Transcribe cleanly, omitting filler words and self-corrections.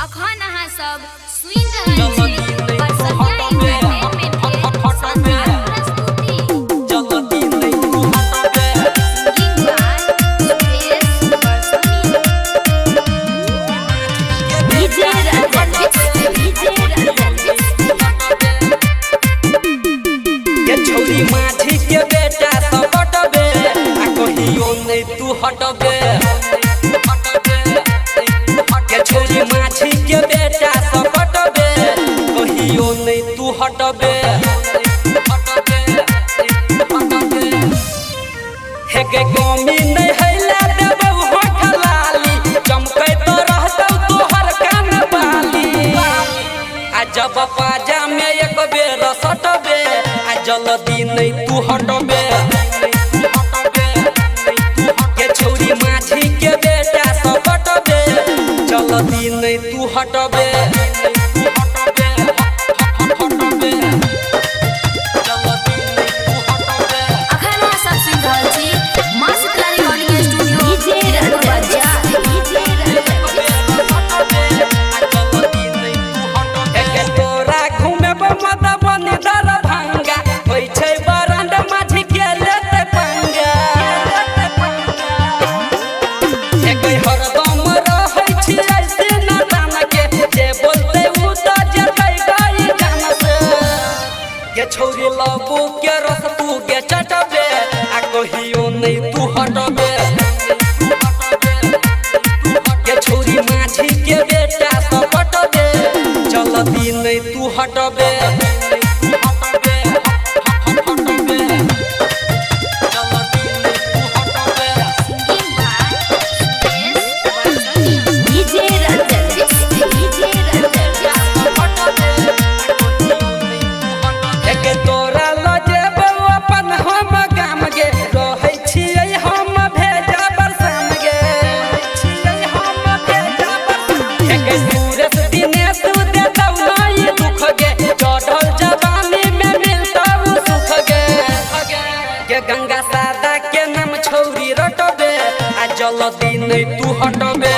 अखन अहाँ सब सुनि रहल छी परसनिया एंटरटेनमेंट के शानदार प्रस्तुति सिंगिंग बाय सुरेश परसनिया डीजे रंजन ये छोरी माझी के बेटा सब हटबे आ कहियो नहीं तू हटबे ये छोरी माझी के बेटा सब हटबे कहियो नहीं तू हटबे हे के कमी नहीं हैला देबौ होठ लाली चमकै तो रहतौ तोहर कान बाली आ जब पाजा में एक बेर सटबे आ जल्दी नहीं तू हटबे के छोरी माझी के बेटा सब हटबे जल्दी नहीं तू हटबे अखन अहाँ सब सुनि रहल छी मां Shitala recording studio DJ Ranjan एके तोरा घूमे मत बनी दर भंगा होई छै बरंड माझी के लेते पंगा एके हरदम रहै छी ऐसे न जान के जे बोलते उ त जेतै गई जान से के छोरी लबू के रस तू के चटबे आ कहियो नहीं तू हटबे के छोरी माझी के बेटा सब हटबे जल्दी नहीं तू हटबे सिंगिंग बाय सुरेश परसनिया डीजे रंजन एके तोरा ल जेबौ अपन हम गाम गे रहै छियै हम भेजा बरसाम गे एके सूरज दिनेश देतौ नहीं दुख गे चढ़ल जवानी में मिलतौ सुख गे के गंगा सादा के नाम छौरी रटबे आ जल्दी नहीं तू हटबे